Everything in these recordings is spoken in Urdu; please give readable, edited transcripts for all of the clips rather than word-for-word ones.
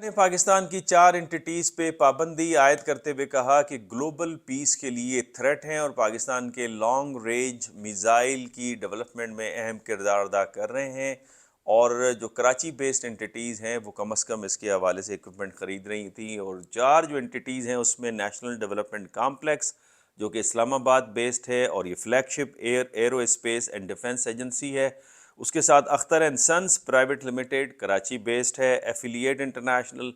نے پاکستان کی 4 انٹیٹیز پہ پابندی عائد کرتے ہوئے کہا کہ گلوبل پیس کے لیے تھریٹ ہیں اور پاکستان کے لانگ رینج میزائل کی ڈیولپمنٹ میں اہم کردار ادا کر رہے ہیں، اور جو کراچی بیسڈ انٹیٹیز ہیں وہ کم از کم اس کے حوالے سے اکوپمنٹ خرید رہی تھیں، اور 4 جو انٹیٹیز ہیں اس میں نیشنل ڈیولپمنٹ کامپلیکس جو کہ اسلام آباد بیسڈ ہے، اور یہ flag ship arrow space and defence agency ہے۔ اس کے ساتھ Akhtar and since private limited Karachi based ہے، ایفیلیٹ انٹرنیشنل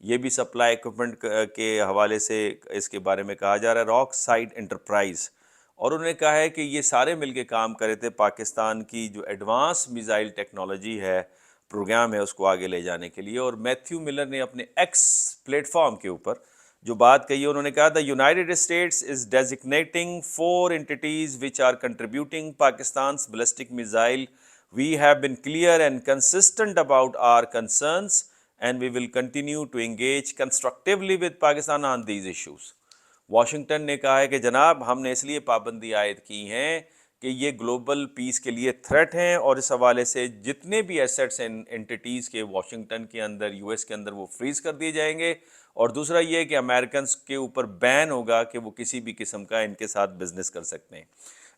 یہ بھی سپلائی اکوپمنٹ کے حوالے سے اس کے بارے میں کہا جا رہا ہے، راک سائڈ انٹرپرائز، اور انہوں نے کہا ہے کہ یہ سارے مل کے کام کرے تھے پاکستان کی جو ایڈوانس میزائل ٹیکنالوجی ہے، پروگرام ہے، اس کو آگے لے جانے کے لیے۔ اور میتھیو ملر نے اپنے ایکس پلیٹ فارم کے اوپر جو بات کہی ہے، انہوں نے کہا تھا United States is designating 4 entities which are contributing Pakistan's ballistic missile. We have been clear and consistent about our concerns and we will continue to engage constructively with Pakistan on these issues. Washington نے کہا ہے کہ جناب ہم نے اس لیے پابندی عائد کی ہیں کہ یہ گلوبل پیس کے لیے تھریٹ ہیں، اور اس حوالے سے جتنے بھی ایسٹس ہیں انٹیٹیز کے واشنگٹن کے اندر یو ایس کے اندر وہ فریز کر دیے جائیں گے، اور دوسرا یہ کہ امریکنز کے اوپر بین ہوگا کہ وہ کسی بھی قسم کا ان کے ساتھ بزنس کر سکتے ہیں۔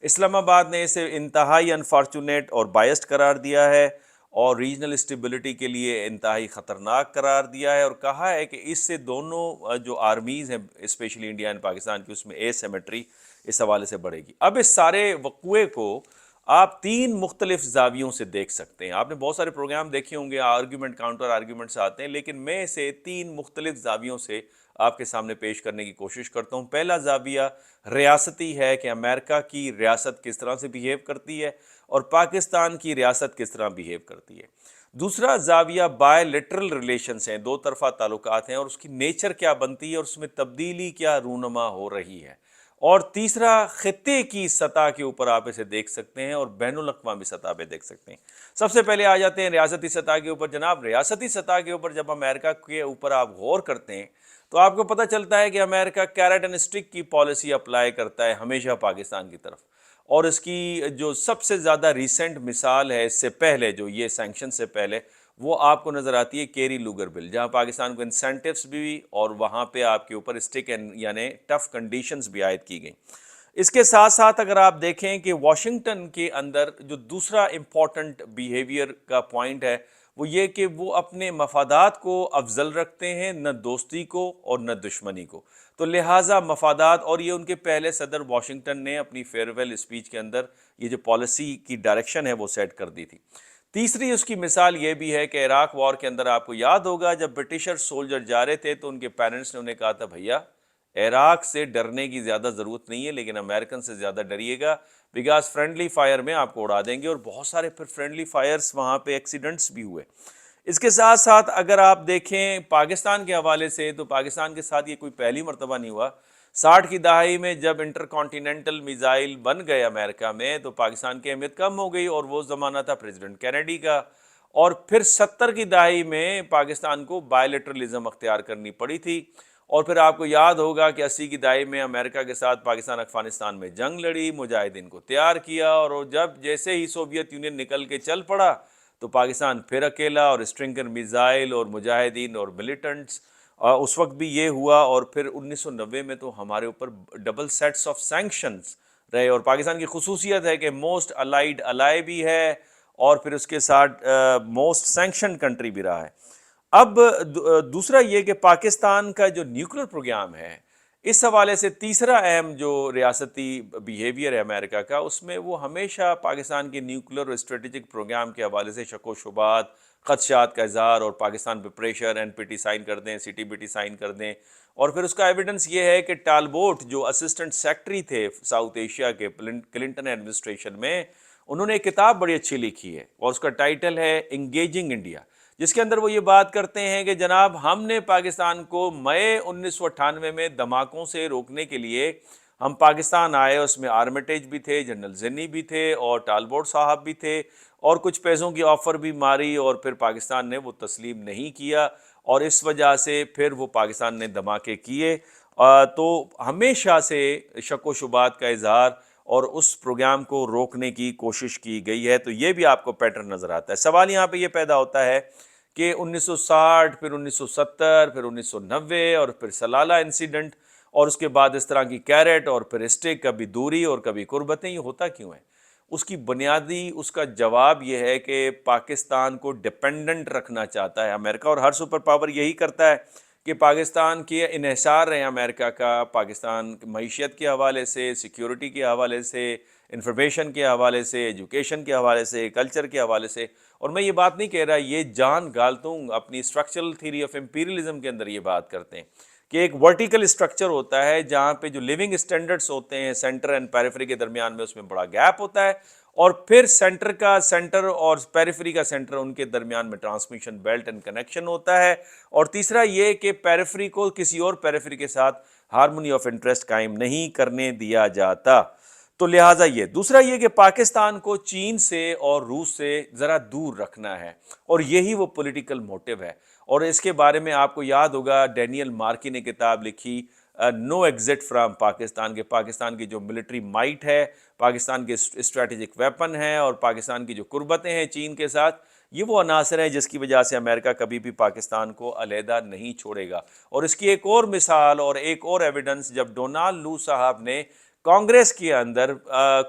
اسلام آباد نے اسے انتہائی انفارچونیٹ اور بائسڈ قرار دیا ہے، اور ریجنل اسٹیبلٹی کے لیے انتہائی خطرناک قرار دیا ہے، اور کہا ہے کہ اس سے دونوں جو آرمیز ہیں اسپیشلی انڈیا اینڈ پاکستان کی، اس میں اے سیمیٹری اس حوالے سے بڑھے گی۔ اب اس سارے وقوعے کو آپ 3 مختلف زاویوں سے دیکھ سکتے ہیں۔ آپ نے بہت سارے پروگرام دیکھے ہوں گے، آرگیومنٹ کاؤنٹر آرگیومنٹس آتے ہیں، لیکن میں اسے 3 مختلف زاویوں سے آپ کے سامنے پیش کرنے کی کوشش کرتا ہوں۔ پہلا زاویہ ریاستی ہے کہ امریکہ کی ریاست کس طرح سے بیہیو کرتی ہے اور پاکستان کی ریاست کس طرح بیہیو کرتی ہے۔ دوسرا زاویہ بائی لیٹرل ریلیشنز ہیں، دو طرفہ تعلقات ہیں، اور اس کی نیچر کیا بنتی ہے اور اس میں تبدیلی کیا رونما ہو رہی ہے۔ اور تیسرا خطے کی سطح کے اوپر آپ اسے دیکھ سکتے ہیں اور بین الاقوامی سطح پہ دیکھ سکتے ہیں۔ سب سے پہلے آ جاتے ہیں ریاستی سطح کے اوپر۔ جناب ریاستی سطح کے اوپر جب امریکہ کے اوپر آپ غور کرتے ہیں تو آپ کو پتہ چلتا ہے کہ امریکہ کیرٹ اینڈ اسٹک کی پالیسی اپلائی کرتا ہے ہمیشہ پاکستان کی طرف، اور اس کی جو سب سے زیادہ ریسنٹ مثال ہے اس سے پہلے، جو یہ سینکشن سے پہلے، وہ آپ کو نظر آتی ہے کیری لوگر بل، جہاں پاکستان کو انسینٹیوز بھی اور وہاں پہ آپ کے اوپر اسٹک یعنی ٹف کنڈیشنز بھی عائد کی گئیں۔ اس کے ساتھ ساتھ اگر آپ دیکھیں کہ واشنگٹن کے اندر جو دوسرا امپورٹنٹ بیہیویئر کا پوائنٹ ہے وہ یہ کہ وہ اپنے مفادات کو افضل رکھتے ہیں، نہ دوستی کو اور نہ دشمنی کو، تو لہٰذا مفادات، اور یہ ان کے پہلے صدر واشنگٹن نے اپنی فیئرویل اسپیچ کے اندر یہ جو پالیسی کی ڈائریکشن ہے وہ سیٹ کر دی تھی۔ تیسری اس کی مثال یہ بھی ہے کہ عراق وار کے اندر آپ کو یاد ہوگا جب برٹشر سولجر جا رہے تھے تو ان کے پیرنٹس نے انہیں کہا تھا بھیا عراق سے ڈرنے کی زیادہ ضرورت نہیں ہے، لیکن امریکن سے زیادہ ڈریے گا، بیکاز فرینڈلی فائر میں آپ کو اڑا دیں گے، اور بہت سارے پھر فرینڈلی فائرز وہاں پہ ایکسیڈنٹس بھی ہوئے۔ اس کے ساتھ ساتھ اگر آپ دیکھیں پاکستان کے حوالے سے تو پاکستان کے ساتھ یہ کوئی پہلی مرتبہ نہیں ہوا۔ 60 کی دہائی میں جب انٹر کانٹیننٹل میزائل بن گئے امریکہ میں تو پاکستان کی اہمیت کم ہو گئی، اور وہ زمانہ تھا پریزیڈنٹ کینیڈی کا، اور پھر 70 کی دہائی میں پاکستان کو بائیلیٹرلزم اختیار کرنی پڑی تھی، اور پھر آپ کو یاد ہوگا کہ 80 کی دہائی میں امریکہ کے ساتھ پاکستان افغانستان میں جنگ لڑی، مجاہدین کو تیار کیا، اور جب جیسے ہی سوویت یونین نکل کے چل پڑا تو پاکستان پھر اکیلا، اور اسٹرنگر میزائل اور مجاہدین اور ملیٹنٹس، اس وقت بھی یہ ہوا، اور پھر 1990 میں تو ہمارے اوپر ڈبل سیٹس آف سینکشنز رہے، اور پاکستان کی خصوصیت ہے کہ موسٹ الائیڈ الائی بھی ہے، اور پھر اس کے ساتھ موسٹ سینکشن کنٹری بھی رہا ہے۔ اب دوسرا یہ کہ پاکستان کا جو نیوکلیر پروگرام ہے اس حوالے سے تیسرا اہم جو ریاستی بیہیویئر ہے امریکہ کا، اس میں وہ ہمیشہ پاکستان کے نیوکلیر اور اسٹریٹجک پروگرام کے حوالے سے شک و شبہات، خدشات کا اظہار، اور پاکستان پہ pressure, N P T sign کر دیں، C T B T sign کر دیں، اور پھر اس کا ایویڈنس یہ ہے کہ ٹالبوٹ جو اسسٹنٹ سیکرٹری تھے ساؤتھ ایشیا کے کلنٹن ایڈمنسٹریشن میں، انہوں نے ایک کتاب بڑی اچھی لکھی ہے اور اس کا ٹائٹل ہے انگیجنگ انڈیا، جس کے اندر وہ یہ بات کرتے ہیں کہ جناب ہم نے پاکستان کو مئی 1998 میں دھماکوں سے روکنے کے لیے ہم پاکستان آئے، اس میں آرمیٹیج بھی تھے، جنرل زنی بھی تھے، اور ٹالبوٹ صاحب بھی تھے، اور کچھ پیسوں کی آفر بھی ماری، اور پھر پاکستان نے وہ تسلیم نہیں کیا، اور اس وجہ سے پھر وہ پاکستان نے دھماکے کیے۔ تو ہمیشہ سے شک و شبہات کا اظہار اور اس پروگرام کو روکنے کی کوشش کی گئی ہے، تو یہ بھی آپ کو پیٹرن نظر آتا ہے۔ سوال یہاں پہ یہ پیدا ہوتا ہے کہ 1960 پھر 1970 پھر 1990 اور پھر سلالہ انسیڈنٹ اور اس کے بعد اس طرح کی کیرٹ اور پھر اسٹیک، کبھی دوری اور کبھی قربتیں، یہ ہوتا کیوں ہے؟ اس کی بنیادی اس کا جواب یہ ہے کہ پاکستان کو ڈپینڈنٹ رکھنا چاہتا ہے امریکہ، اور ہر سپر پاور یہی کرتا ہے کہ پاکستان کے انحصار رہے امریکہ کا، پاکستان معیشت کے حوالے سے، سیکیورٹی کے حوالے سے، انفارمیشن کے حوالے سے، ایجوکیشن کے حوالے سے، کلچر کے حوالے سے۔ اور میں یہ بات نہیں کہہ رہا، یہ جان گالتونگ اپنی اسٹرکچرل تھیوری آف امپیریلزم کے اندر یہ بات کرتے ہیں کہ ایک ورٹیکل اسٹرکچر ہوتا ہے جہاں پہ جو لیونگ اسٹینڈرڈس ہوتے ہیں سینٹر اینڈ پیریفری کے درمیان میں، اس میں بڑا گیپ ہوتا ہے، اور پھر سینٹر اور پیریفری کا سینٹر، ان کے درمیان میں ٹرانسمیشن بیلٹ اینڈ کنیکشن ہوتا ہے، اور تیسرا یہ کہ پیریفری کو کسی اور پیریفری کے ساتھ ہارمونی آف انٹرسٹ قائم نہیں کرنے دیا جاتا۔ تو لہٰذا یہ دوسرا یہ کہ پاکستان کو چین سے اور روس سے ذرا دور رکھنا ہے، اور یہی وہ پولیٹیکل موٹیو ہے۔ اور اس کے بارے میں آپ کو یاد ہوگا ڈینیل مارکی نے کتاب لکھی نو ایگزٹ فرام پاکستان، کے پاکستان کی جو ملٹری مائٹ ہے، پاکستان کے اسٹریٹجک ویپن ہیں، اور پاکستان کی جو قربتیں ہیں چین کے ساتھ، یہ وہ عناصر ہیں جس کی وجہ سے امریکہ کبھی بھی پاکستان کو علیحدہ نہیں چھوڑے گا۔ اور اس کی ایک اور مثال اور ایک اور ایویڈنس، جب ڈونالڈ لو صاحب نے کانگریس کے اندر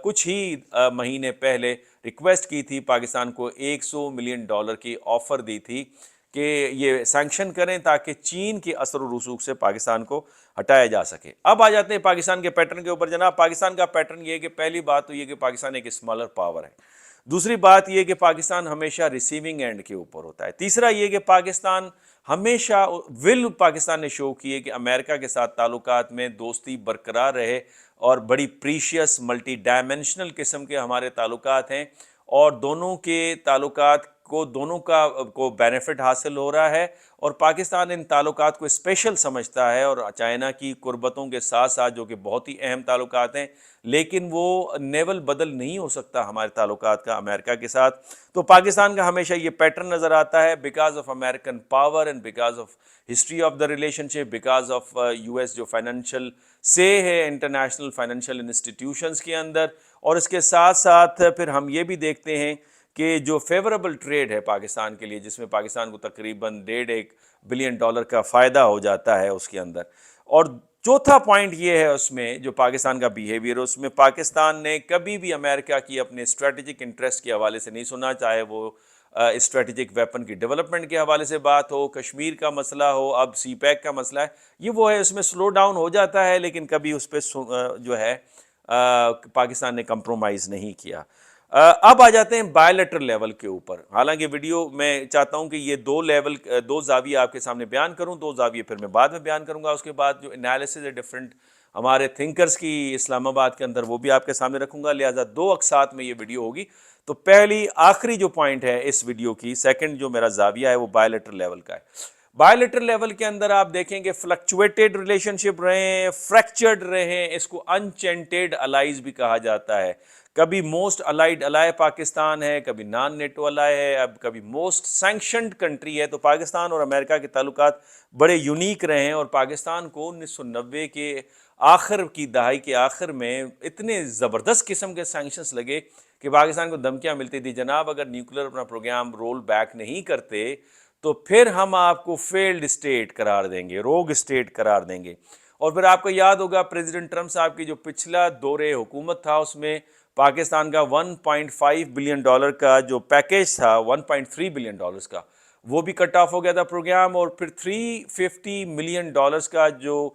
کچھ ہی مہینے پہلے ریکویسٹ کی تھی، پاکستان کو $100 ملین کی آفر دی تھی کہ یہ سینکشن کریں تاکہ چین کے اثر و رسوخ سے پاکستان کو ہٹایا جا سکے۔ اب آ جاتے ہیں پاکستان کے پیٹرن کے اوپر۔ جناب، پاکستان کا پیٹرن یہ ہے کہ پہلی بات تو یہ کہ پاکستان ایک اسمالر پاور ہے، دوسری بات یہ کہ پاکستان ہمیشہ ریسیونگ اینڈ کے اوپر ہوتا ہے، تیسرا یہ کہ پاکستان ہمیشہ پاکستان نے شو کیے کہ امریکہ کے ساتھ تعلقات میں دوستی برقرار رہے، اور بڑی پریشیس ملٹی ڈائمینشنل قسم کے ہمارے تعلقات ہیں، اور دونوں کے تعلقات کو دونوں کو بینیفٹ حاصل ہو رہا ہے، اور پاکستان ان تعلقات کو اسپیشل سمجھتا ہے، اور چائنا کی قربتوں کے ساتھ ساتھ جو کہ بہت ہی اہم تعلقات ہیں، لیکن وہ نیول بدل نہیں ہو سکتا ہمارے تعلقات کا امریکہ کے ساتھ۔ تو پاکستان کا ہمیشہ یہ پیٹرن نظر آتا ہے، because of American power and because of history of the relation ship, because of US جو فائنینشیل سے ہے انٹرنیشنل فائنینشیل انسٹیٹیوشنز کے اندر، اور اس کے ساتھ ساتھ پھر ہم یہ بھی دیکھتے ہیں کہ جو فیوریبل ٹریڈ ہے پاکستان کے لیے، جس میں پاکستان کو تقریباً $1.5 بلین کا فائدہ ہو جاتا ہے اس کے اندر۔ اور چوتھا پوائنٹ یہ ہے اس میں جو پاکستان کا بیہیویئر، اس میں پاکستان نے کبھی بھی امریکہ کی اپنے اسٹریٹجک انٹرسٹ کے حوالے سے نہیں سنا، چاہے وہ اسٹریٹجک ویپن کی ڈیولپمنٹ کے حوالے سے بات ہو، کشمیر کا مسئلہ ہو، اب سی پیک کا مسئلہ ہے، یہ وہ ہے، اس میں سلو ڈاؤن ہو جاتا ہے، لیکن کبھی اس پہ جو ہے پاکستان نے کمپرومائز نہیں کیا۔ اب آ جاتے ہیں بائیلیٹرل لیول کے اوپر۔ حالانکہ ویڈیو میں چاہتا ہوں کہ یہ دو زاویے آپ کے سامنے بیان کروں، دو زاویے پھر میں بعد میں بیان کروں گا، اس کے بعد جو انالیسز ہے ڈفرینٹ ہمارے تھنکرز کی اسلام آباد کے اندر، وہ بھی آپ کے سامنے رکھوں گا، لہٰذا دو اقساط میں یہ ویڈیو ہوگی۔ تو پہلی آخری جو پوائنٹ ہے اس ویڈیو کی، سیکنڈ جو میرا زاویہ ہے، وہ بائیلیٹرل لیول کا ہے۔ بائیلیٹرل لیول کے اندر آپ دیکھیں کہ فلکچویٹڈ ریلیشن شپ رہے ہیں، فریکچرڈ رہے ہیں، اس کو انچینٹڈ الائز بھی کہا جاتا ہے۔ کبھی موسٹ الائیڈ الائے پاکستان ہے، کبھی نان نیٹو الائے ہے، اب کبھی موسٹ سینکشنڈ کنٹری ہے۔ تو پاکستان اور امریکہ کے تعلقات بڑے یونیک رہے ہیں، اور پاکستان کو 1990 کے آخر کی دہائی کے آخر میں اتنے زبردست قسم کے سینکشنز لگے کہ پاکستان کو دھمکیاں ملتی تھی، جناب اگر نیوکلیر اپنا پروگرام رول بیک نہیں کرتے تو پھر ہم آپ کو فیلڈ اسٹیٹ قرار دیں گے، روگ اسٹیٹ قرار دیں گے۔ اور پھر آپ کو یاد ہوگا پریزیڈنٹ ٹرمپ صاحب کی جو پچھلا دور حکومت تھا، اس میں پاکستان کا $1.5 بلین کا جو پیکیج تھا، $1.3 بلین کا، وہ بھی کٹ آف ہو گیا تھا پروگرام، اور پھر $350 ملین کا جو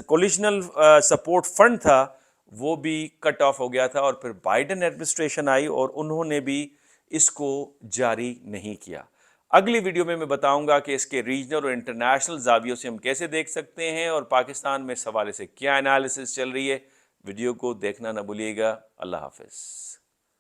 کولیشنل سپورٹ فنڈ تھا وہ بھی کٹ آف ہو گیا تھا، اور پھر بائیڈن ایڈمنسٹریشن آئی اور انہوں نے بھی اس کو جاری نہیں کیا۔ اگلی ویڈیو میں بتاؤں گا کہ اس کے ریجنل اور انٹرنیشنل زاویوں سے ہم کیسے دیکھ سکتے ہیں، اور پاکستان میں اس حوالے سے کیا انالیسس چل رہی ہے۔ ویڈیو کو دیکھنا نہ بھولیے گا۔ اللہ حافظ۔